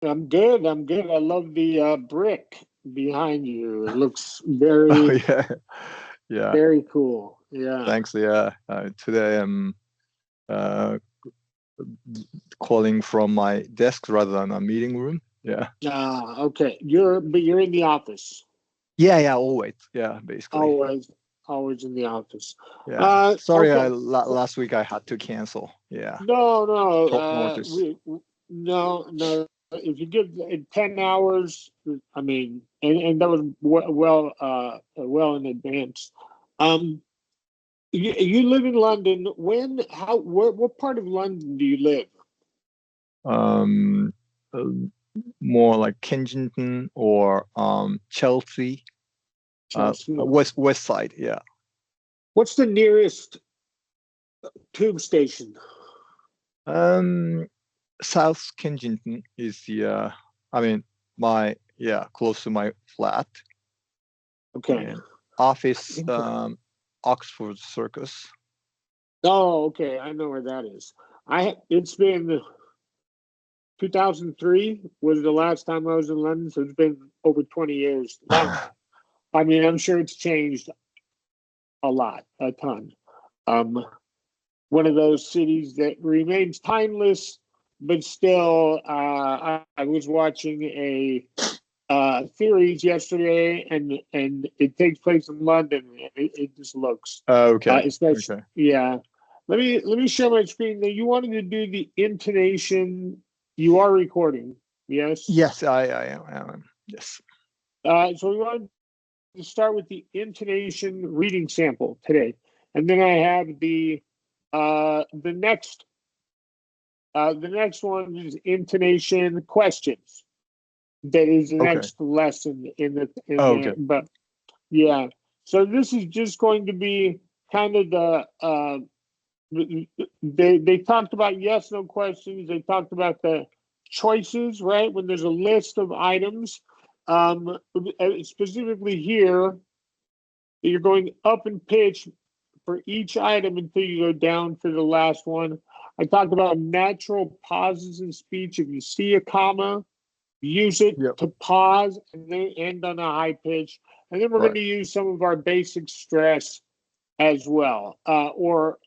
I'm good. I'm good. I love the brick behind you. It looks Oh very, yeah, yeah. very cool. Yeah. Thanks. Yeah. Today I'm uh, calling from my desk rather than a meeting room. Yeah. Okay. You're in the office. Yeah. Yeah. Always. Yeah. Basically. Always, always in the office. Yeah. Sorry. Okay. Last week I had to cancel. Yeah. No, no, Short notice. no. If you give it 10 hours, I mean, and that was well in advance. Um, you live in London. What part of London do you live? Um, uh, More like Kensington or Chelsea. Chelsea. West side. Yeah. What's the nearest tube station? Um, South Kensington is the. I mean, my close to my flat. Okay. And office Oxford Circus. Oh, okay. I know where that is. It's been 2003 was the last time I was in London, so it's been over 20 years. Long. I mean, I'm sure it's changed a lot, a ton. Um, One of those cities that remains timeless, but still, I was watching a series yesterday, and it takes place in London. It just looks, Okay. especially, Okay. yeah. Let me share my screen. Now, you wanted to do the intonation. You are recording, yes. Yes, I am. Yes. So we wanted to start with the intonation reading sample today, and then I have the next one is intonation questions. That is the Okay. next lesson in Oh, there. okay. But yeah, so this is just going to be kind of they talked about yes no questions. They talked about the choices, right? When there's a list of items, specifically here, you're going up in pitch for each item until you go down to the last one. I talked about natural pauses in speech. If you see a comma, use it Yep. to pause and then end on a high pitch. And then we're going Right. to use some of our basic stress as well, or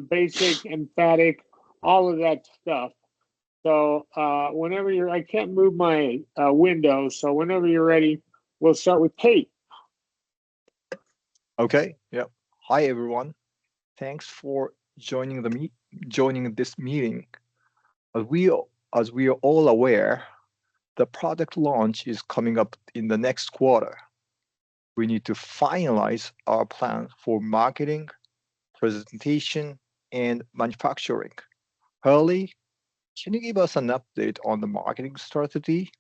basic, emphatic, all of that stuff. So whenever I can't move my window. So whenever you're ready, we'll start with Kate. Okay. Yep. Hi everyone. Thanks for joining this meeting. As we as we are all aware, the product launch is coming up in the next quarter. We need to finalize our plan for marketing, presentation, and manufacturing. Hurley, can you give us an update on the marketing strategy?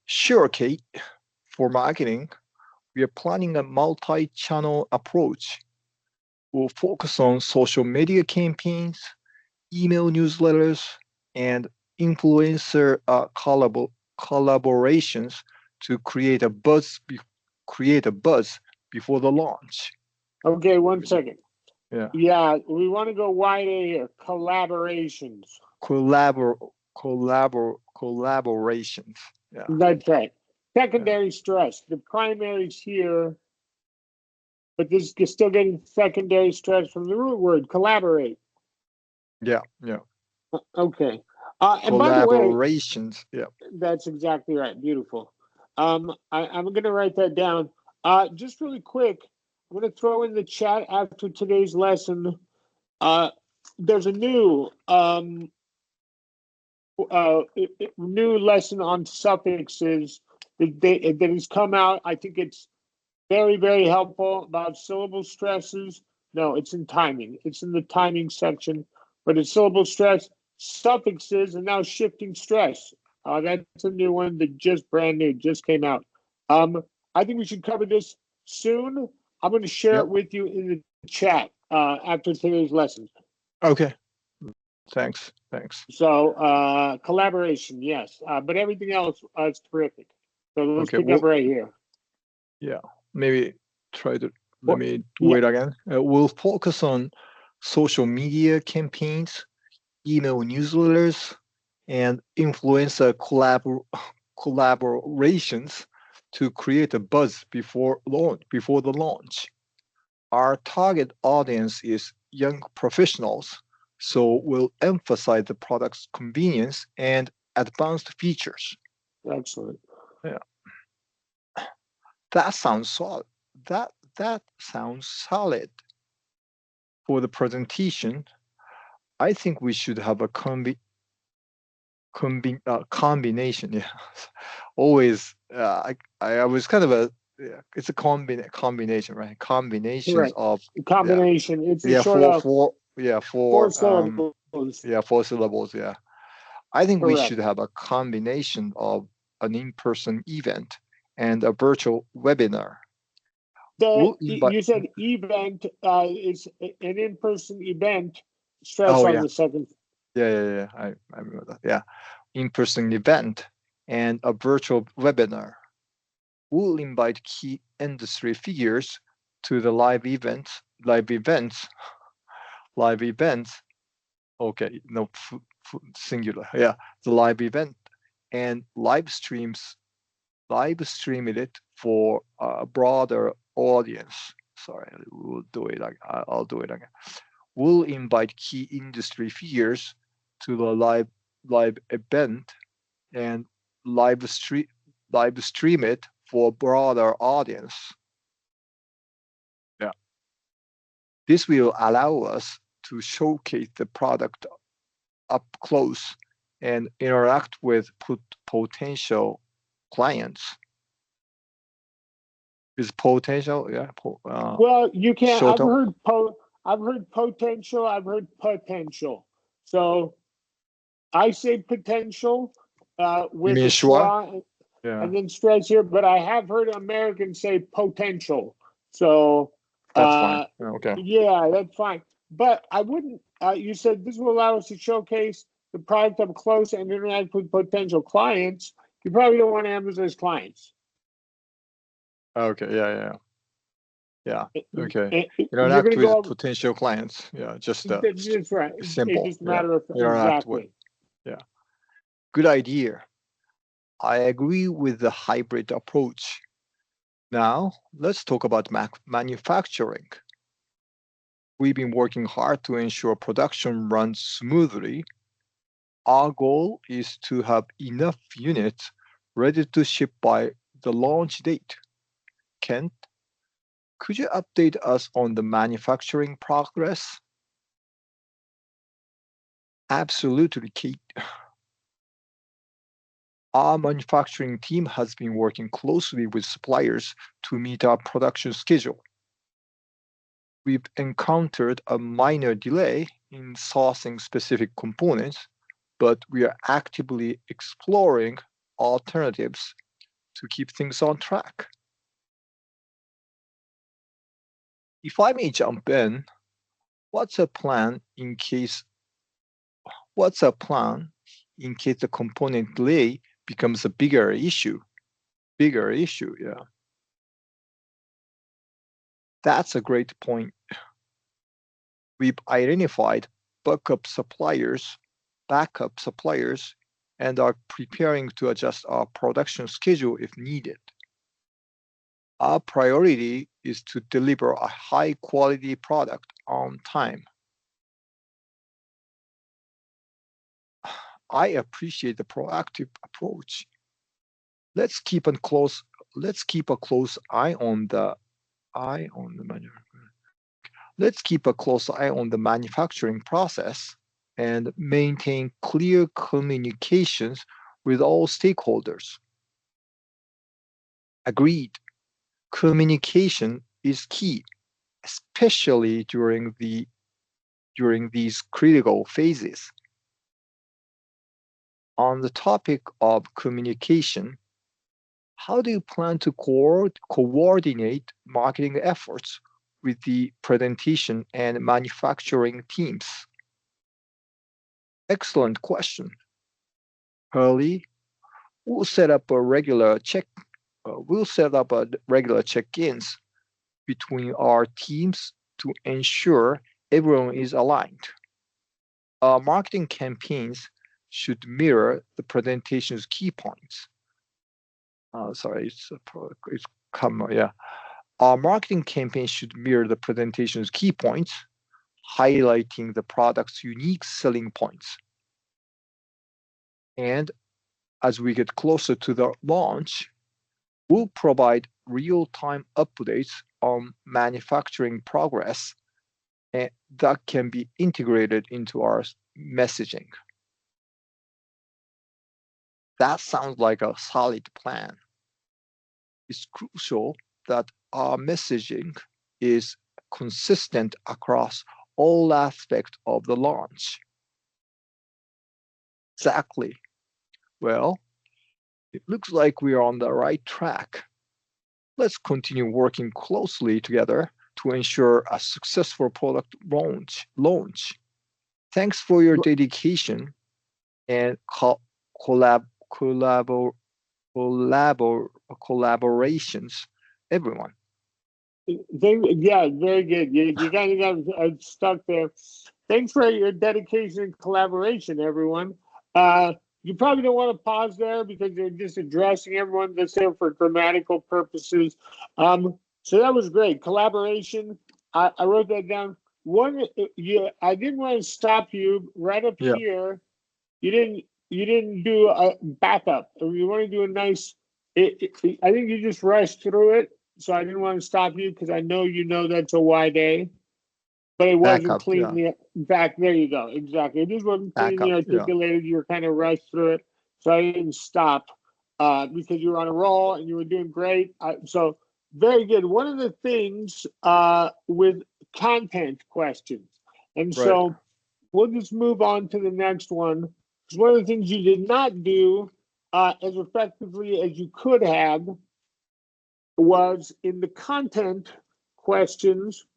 Sure, Kate. For marketing, we are planning a multi-channel approach. We'll focus on social media campaigns, email newsletters, and influencer collaborations to create a buzz before the launch. Okay, 1 second. Yeah. Yeah, we want to go wide A here. Collaborations. Collaborations. Yeah. That's right. Yeah. Secondary stress. The primary's here, but this is still getting secondary stress from the root word collaborate. Yeah. Yeah. Okay. And by the way, Collaborations. Yeah. that's exactly right. Beautiful. I'm going to write that down. Just really quick, I'm going to throw in the chat after today's lesson. Uh, there's a new lesson on suffixes that has come out. I think it's very, very helpful about syllable stresses. No, it's in timing. It's in the timing section, but it's syllable stress, suffixes, and now shifting stress. That's a new one that just brand new, just came out. I think we should cover this soon. I'm going to share it Yep. with you in the chat after today's lesson. Okay. Thanks. Thanks. So collaboration, yes, but everything else is terrific. So let's Okay. pick up Well, right here. yeah. Maybe try to let What? me do Yeah. it again. We'll focus on social media campaigns, email newsletters, and influencer collaborations to create a buzz before the launch. Our target audience is young professionals, so we'll emphasize the product's convenience and advanced features. Excellent. Yeah. That sounds solid. That sounds solid. For the presentation, I think we should have a combination. Yeah, always. I was kind of a. Yeah, it's a combination, right? Combinations Correct. of Combination. It's a yeah short of four four syllables. yeah 4 syllables. Yeah, I think we Correct. should have a combination of an in-person event and a virtual webinar. You said event is an in-person event. Stress Oh on yeah, the second. yeah. I remember that. Yeah, in-person event and a virtual webinar. We'll invite key industry figures to the live events. Okay, no singular. Yeah, the live event and live stream it for a broader audience. Sorry, we'll do it. I'll do it again. We'll invite key industry figures to the live event and live stream it for a broader audience. Yeah. This will allow us to showcase the product up close and interact with potential clients. Is potential, yeah. Well, you can't. Short I've heard potential. I've heard potential. So I say potential You with mean a sure? schwa Yeah, and then stress here, but I have heard Americans say potential. So that's fine. Okay. yeah, that's fine. But I wouldn't. You said this will allow us to showcase the product up close and interact with potential clients. You probably don't want to emphasize clients. Okay. Yeah. Okay. You're going Interact to go with over. potential clients. Yeah, just That's right. It's simple. just a Yeah. matter of Interact with. exactly. Yeah. Good idea. I agree with the hybrid approach. Now, let's talk about manufacturing. We've been working hard to ensure production runs smoothly. Our goal is to have enough units ready to ship by the launch date. Kent, could you update us on the manufacturing progress? Absolutely, Kate. Our manufacturing team has been working closely with suppliers to meet our production schedule. We've encountered a minor delay in sourcing specific components, but we are actively exploring alternatives to keep things on track. If I may jump in, what's a plan in case the component delay becomes a bigger issue? Yeah. That's a great point. We've identified backup suppliers, and are preparing to adjust our production schedule if needed. Our priority is to deliver a high quality product on time. I appreciate the proactive approach. Let's keep a close eye on the Let's keep a close eye on the manufacturing process and maintain clear communications with all stakeholders. Agreed. Communication is key, especially during these critical phases. On the topic of communication, how do you plan to coordinate marketing efforts with the presentation and manufacturing teams? Excellent question. Hurley, we'll set up regular check-ins between our teams to ensure everyone is aligned. marketing campaigns should mirror the presentation's key points. Sorry, it's comma, yeah. Our marketing campaign should mirror the presentation's key points, highlighting the product's unique selling points. And as we get closer to the launch, we'll provide real-time updates on manufacturing progress and that can be integrated into our messaging. That sounds like a solid plan. It's crucial that our messaging is consistent across all aspects of the launch. Exactly. Well, it looks like we are on the right track. Let's continue working closely together to ensure a successful product launch. Thanks for your dedication and collaborations, everyone. Yeah, very good. You kind of got stuck there. Thanks for your dedication and collaboration, everyone. You probably don't want to pause there because you're just addressing everyone that's there for grammatical purposes. So that was great. Collaboration. I wrote that down. I didn't want to stop you right up here. You didn't do a backup. You want to do a nice. I think you just rushed through it. So I didn't want to stop you because I know that's a wide A, but it wasn't cleanly back. There you go. Exactly. It just wasn't cleanly articulated. You were kind of rushed through it. So I didn't stop because you were on a roll and you were doing great. So very good. One of the things with content questions, and so we'll just move on to the next one. Because one of the things you did not do as effectively as you could have was in the content questions,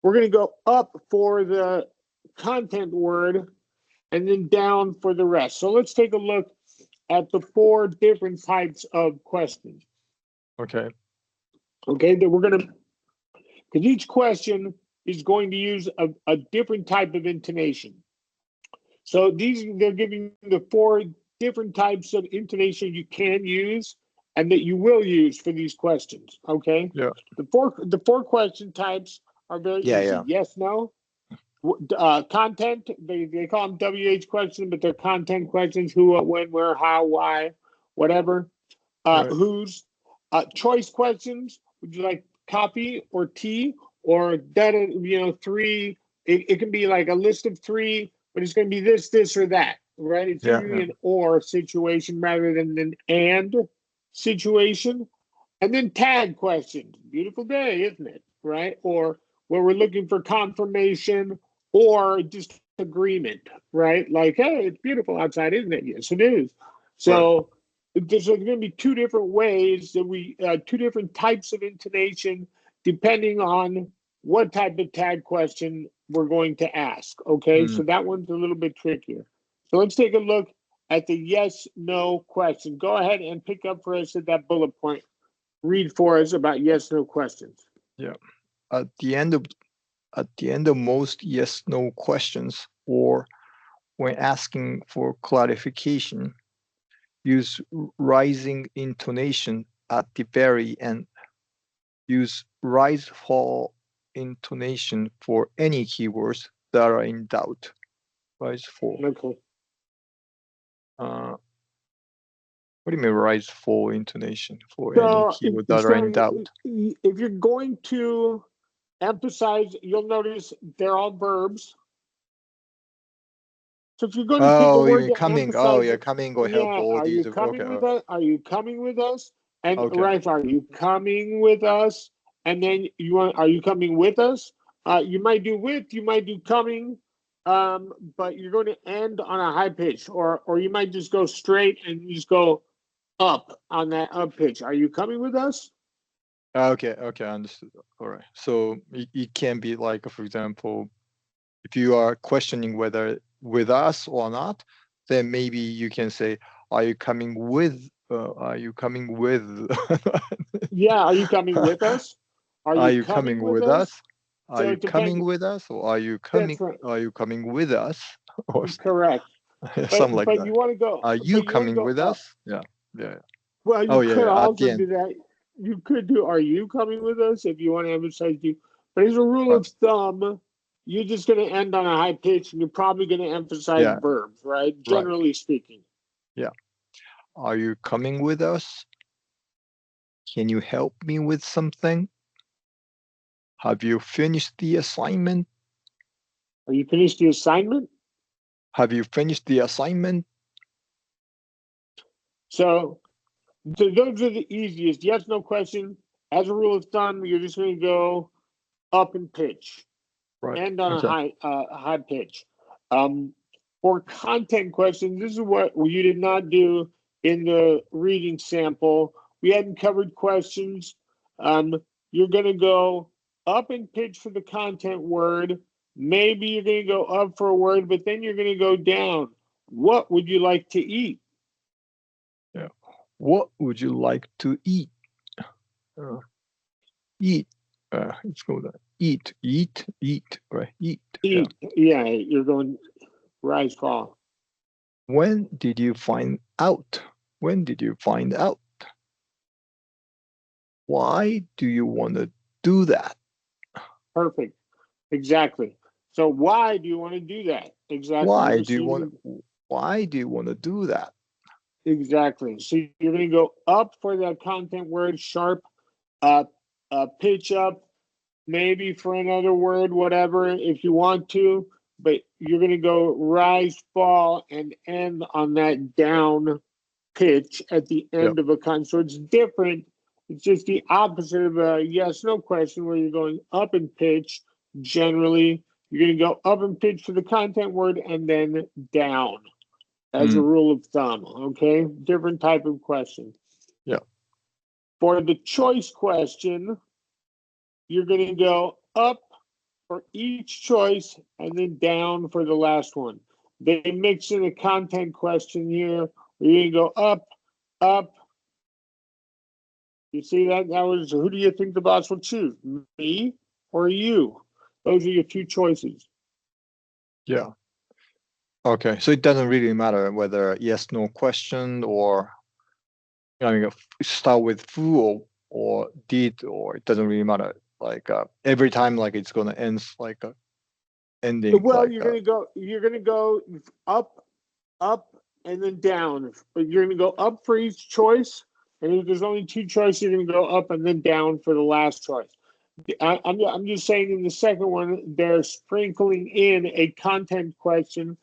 we're going to go up for the content word and then down for the rest. So let's take a look at the 4 different types of questions. Okay. Okay, that we're going to, because each question is going to use a different type of intonation. So they're giving the 4 different types of intonation you can use and that you will use for these questions. Okay. Yeah. The four question types are very easy. Yeah. Yes, no. Content. They call them WH questions, but they're content questions: who, what, when, where, how, why, whatever. Who's. Choice questions. Would you like copy or T or that? 3. It can be like a list of 3, but it's going to be this, or that. Right. It's usually an or situation rather than an and situation. And then tag questions. Beautiful day, isn't it? Right? Or where we're looking for confirmation or just agreement, right? Like, hey, it's beautiful outside, isn't it? Yes, it is. So there's going to be 2 different ways that 2 different types of intonation depending on what type of tag question we're going to ask. Okay, so that one's a little bit trickier. So let's take a look at the yes, no question. Go ahead and pick up for us at that bullet point. Read for us about yes, no questions. Yeah. At the end of most yes, no questions, or when asking for clarification, use rising intonation at the very end. Use rise fall intonation for any keywords that are in doubt. Rise fall. Okay. What do you mean rise fall intonation for any keyword that are in doubt? If you're going to emphasize, you'll notice they're all verbs. So if you're going to pick a word to emphasize, coming or helpful. Are you coming with us? Are you coming with us? And right, are you coming with us? And then are you coming with us? You might do with, you might do coming, but you're going to end on a high pitch, or you might just go straight and you just go up on that up pitch. Are you coming with us? Okay, understood. All right. So it can be like, for example, if you are questioning whether with us or not, then maybe you can say, are you coming with? Yeah, are you coming with us? Are you coming with us? Are So you it coming depends. with us, or That's right. are you coming with us, or Correct. something like But that? you want to go, Are but you you want to coming go with up. us? Yeah, yeah. Well, Oh you yeah, could yeah. At the also end, do that. You could do, are you coming with us if you want to emphasize you? But as a rule right. of thumb, you're just going to end on a high pitch and you're probably going to emphasize Yeah, verbs, right? right. Generally speaking. Yeah. Are you coming with us? Can you help me with something? Have you finished the assignment? Are you finished the assignment? Have you finished the assignment? So, those are the easiest. Yes, no question. As a rule of thumb, you're just going to go up in pitch, Right. end on Okay. a high pitch. Um, for content questions, this is what you did not do in the reading sample. We hadn't covered questions. You're going to go up in pitch for the content word. Maybe you're going to go up for a word, but then you're going to go down. What would you like to eat? Yeah. What would you like to eat? Eat. It's called eat, right? Eat. Yeah. Eat. Yeah, you're going rise, fall. When did you find out? When did you find out? Why do you want to do that? Perfect. Exactly. So why do you want to do that? Exactly. Why You're do you want seeing why do you want to do that? exactly. So you're going to go up for that content word, sharp, pitch up, maybe for another word, whatever, if you want to. But you're going to go rise, fall, and end on that down pitch at the Yep. end of a con. So it's different. It's just the opposite of a yes, no question, where you're going up in pitch. Generally, you're going to go up in pitch for the content word and then down as a Mm, rule of thumb. Okay, different type of question. yeah. For the choice question, you're going to go up for each choice and then down for the last one. They mix in a content question here. You're going to go up, up. You see that? That was, who do you think the boss will choose? Me or you? Those are your two choices. Yeah. Okay. So it doesn't really matter whether yes, no question, or I mean, start with who or did, or it doesn't really matter. Like every time, like it's gonna end like ending Well, like you're gonna go up, up, and then down. You're gonna go up for each choice, and if there's only two choices, you're gonna go up and then down for the last choice. I'm just saying in the second one, they're sprinkling in a content question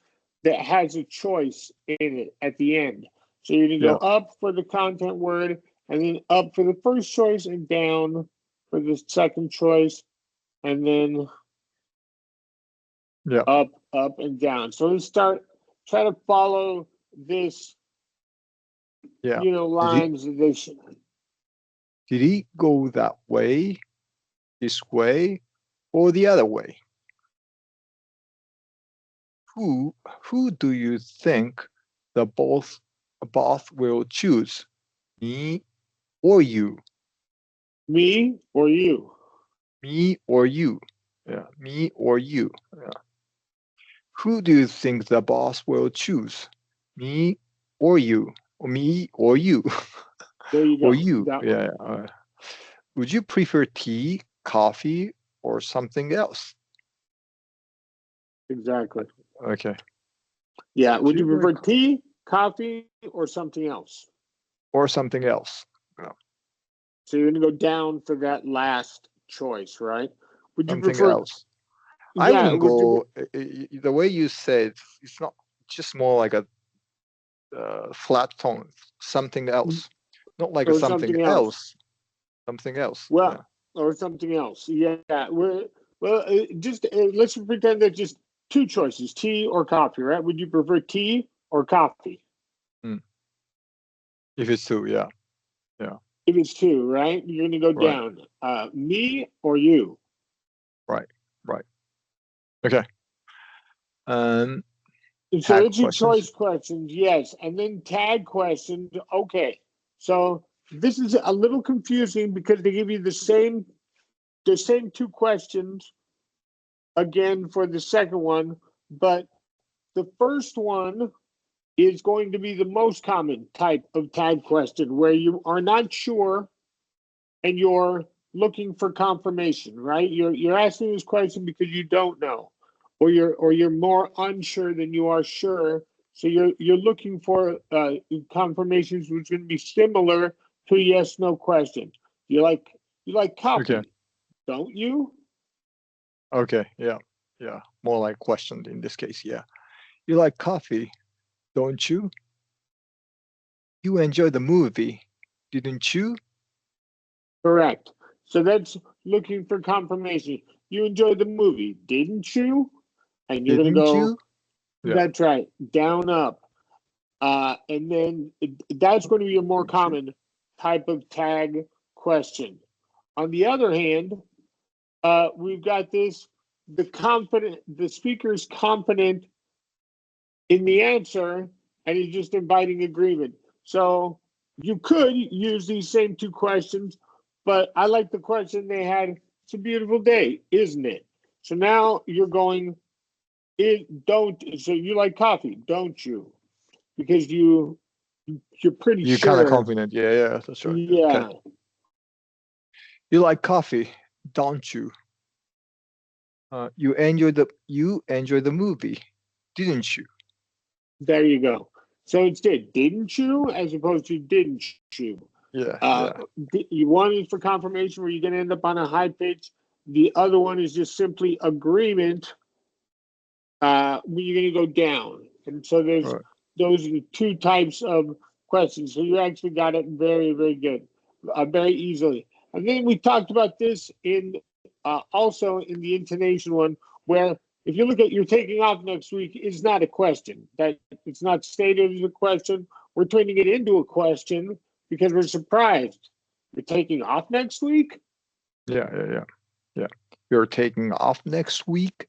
that has a choice in it at the end. So you're gonna go yeah, up for the content word, and then up for the first choice, and down for the second choice, and then yeah. up, up, and down. So let's try to follow this, Yeah. lines of this. Did he go that way, this way, or the other way? Who do you think the boss will choose? Me or you? Me or you? Me or you? Yeah, me or you. Yeah. Who do you think the boss will choose? Me or you? Or me or you? There you Or go. you? That one. Yeah. Would you prefer tea, coffee, or something else? Exactly. Okay. Yeah. Do Would you you like prefer tea, coffee, or something else? or something else? Yeah. So you're gonna go down for that last choice, right? Would you Something prefer? else. I Yeah. wouldn't Would you? go the way you said. It's not just more like a flat tone. Something else, not like a Or something something else? else. Something else. Well, Yeah. or something else. Yeah. Just let's pretend there's just two choices: tea or coffee, right? Would you prefer tea or coffee? Mm. If it's two, yeah, yeah, If it's two, right? You're gonna go right, down. Me or you? right, right. Okay. Um, So tag it's your questions. choice questions, yes, and then tag questions. Okay, so this is a little confusing because they give you the same two questions, again for the second one, but the first one is going to be the most common type of tag question where you are not sure and you're looking for confirmation, right? You're asking this question because you don't know, or you're more unsure than you are sure. So you're looking for confirmations which are going to be similar to a yes no question. You like coffee, Okay. don't you? Okay. Yeah. Yeah. More like question in this case. Yeah. You like coffee, don't you? You enjoy the movie, didn't you? Correct. So that's looking for confirmation. You enjoyed the movie, didn't you? And you're going to Didn't go, you? Yeah. that's right, down, up. And then that's going to be a more Didn't you? common type of tag question. On the other hand, we've got the speaker is confident in the answer and he's just inviting agreement. So you could use these same two questions, but I like the question they had. It's a beautiful day, isn't it? So now you're going, so you like coffee, don't you? Because you're pretty You're kind of sure. confident. Yeah. Yeah. That's right. Yeah, Okay. You like coffee, don't you? You enjoy the movie, didn't you? there you go. So instead, didn't you, as opposed to didn't you? Yeah. Uh, Yeah. one is for confirmation where you're going to end up on a high pitch. The other one is just simply agreement when you're going to go down. And so Right. those are the two types of questions. So you actually got it very, very good, very easily. And then we talked about this in also in the intonation one, where if you look at you're taking off next week, it's not a question. That it's not stated as a question. We're turning it into a question because we're surprised. You're taking off next week? Yeah. Yeah. Yeah. Yeah. You're taking off next week.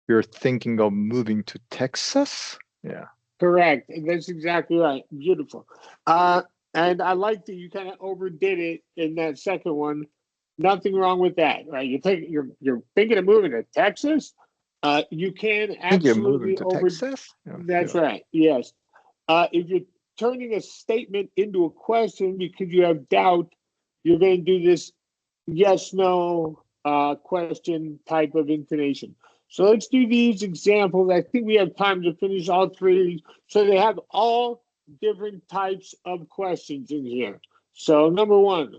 You're thinking of moving to Texas. Yeah. Correct. That's exactly right. Beautiful. And I like that you kind of overdid it in that second one. Nothing wrong with that, right? You're thinking of moving to Texas. You can Think you're moving absolutely to over. Texas. Yeah. That's Yeah. right. Yes. If you're turning a statement into a question because you have doubt, you're going to do this yes no question type of intonation. So let's do these examples. I think we have time to finish all three of these. So they have all different types of questions in here. So number one,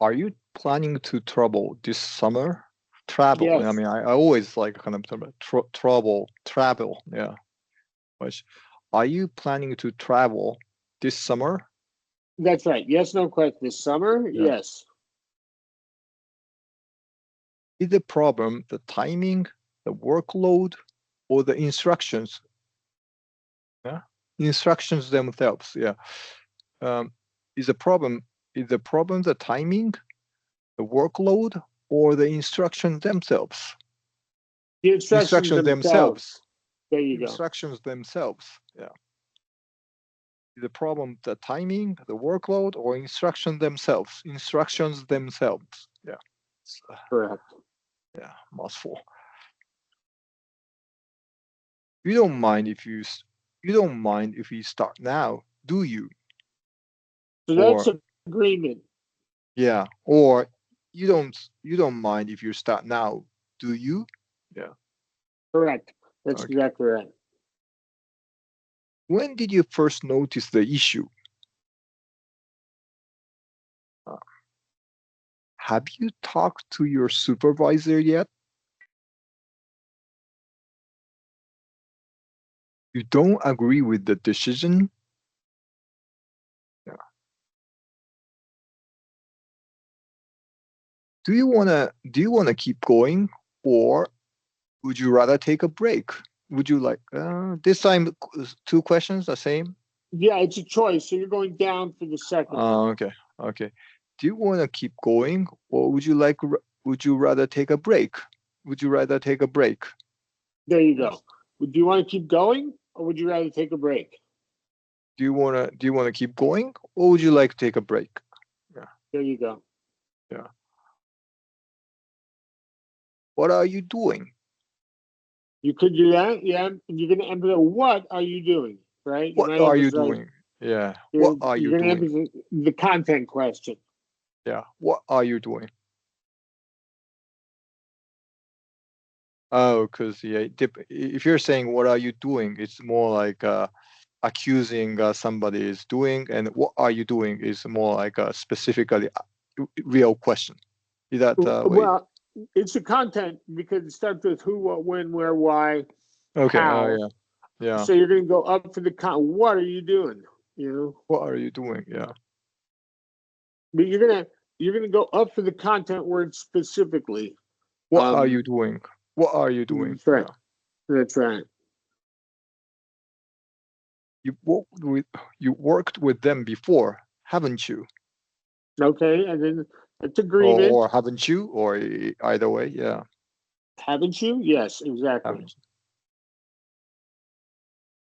Are you planning to travel this summer? Travel. I yes, mean, I always like kind of travel. Yeah. Which, are you planning to travel this summer? that's right. Yes, no question. This summer, Yeah. yes. Is the problem the timing, the workload, or the instructions? Yeah. Instructions themselves. Yeah. Um, is the problem the timing, the workload, or the instructions themselves? The instructions Instructions themselves. themselves. There you go. Instructions themselves. Yeah. Is the problem the timing, the workload, or instructions themselves? Instructions themselves. Yeah. Correct. Yeah. Mouthful. You don't mind if you don't mind if we start now, do you? So that's Or agreement. yeah, or you don't mind if you start now, do you? Yeah. Correct. That's Okay. exactly right. When did you first notice the issue? Uh, have you talked to your supervisor yet? You don't agree with the decision? Yeah. Do you wanna keep going, or would you rather take a break? Would you like this time two questions the same? Yeah, it's a choice. So you're going down for the second one. Okay. Okay. Do you want to keep going, or would you rather take a break? Would you rather take a break? There you Yeah. go. Do you want to keep going or would you rather take a break? Do you want to keep going, or would you like to take a break? Yeah. There you go. Yeah. what are you doing? You could do that, yeah. And you're gonna emphasize what are you doing, right? You What might are you emphasize doing? Yeah. What are you you're gonna doing? emphasize the content question. Yeah. What are you doing? Oh, because yeah, if you're saying what are you doing, it's more like accusing somebody is doing, and what are you doing is more like a specifically real question. Is that way? Well, it's the content because it starts with who, what, when, where, why, Okay. how. Yeah. Yeah. So you're gonna go up for the what are you doing? You know, What are you doing? Yeah. but you're gonna go up for the content word specifically. What are you doing? What are you doing? That's right. Yeah. That's right. You worked with them before, haven't you? Okay, and then it's agreement. Or haven't you? Or either way, yeah. Haven't you? Yes, exactly. Haven't you?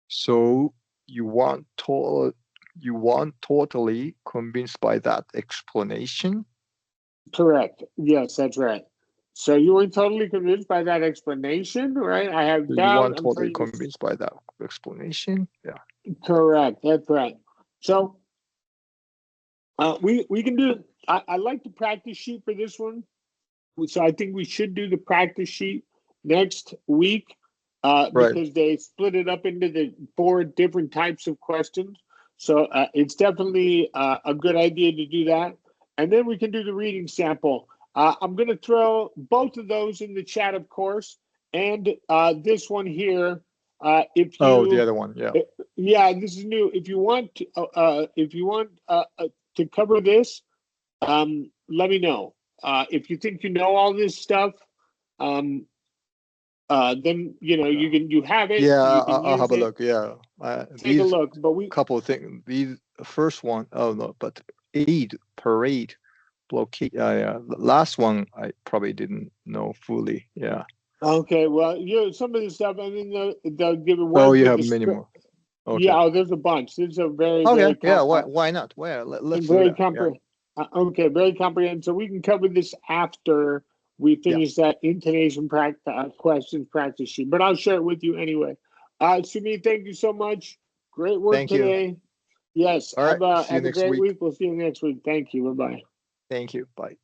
So you want totally convinced by that explanation? Correct. Yes, that's right. So you weren't totally convinced by that explanation, right? I have You doubt. want I'm totally trying to. convinced by that explanation? Yeah. Correct. That's right. So we can do. I like the practice sheet for this one. So I think we should do the practice sheet next week Right. because they split it up into the 4 different types of questions. So it's definitely a good idea to do that. And then we can do the reading sample. I'm going to throw both of those in the chat, of course, and this one here. If you, Oh, the other one, yeah. Yeah, this is new. If you want to cover this, let me know. If you think you know all this stuff, then you have it. Yeah, You can I'll use have a it. look. Yeah, Take a these look. But we couple of things. These first one, oh no, but aid, parade, blockade. Yeah, the last one I probably didn't know fully. Yeah. okay. Well, some of the stuff. I mean, they'll give it Oh, one you for have the many more. Okay. Yeah. Oh, there's a bunch. There's a very Okay. Yeah. Why not? Well, let's do very that. Yeah. Okay, very comprehensive. So we can cover this after we Yeah. finish that intonation questions practice sheet. But I'll share it with you anyway. Sumi, thank you so much. Great work Thank you. today. Yes. All right. See you Have a next great week. week. We'll see you next week. Thank you. Bye bye. Thank you. Bye.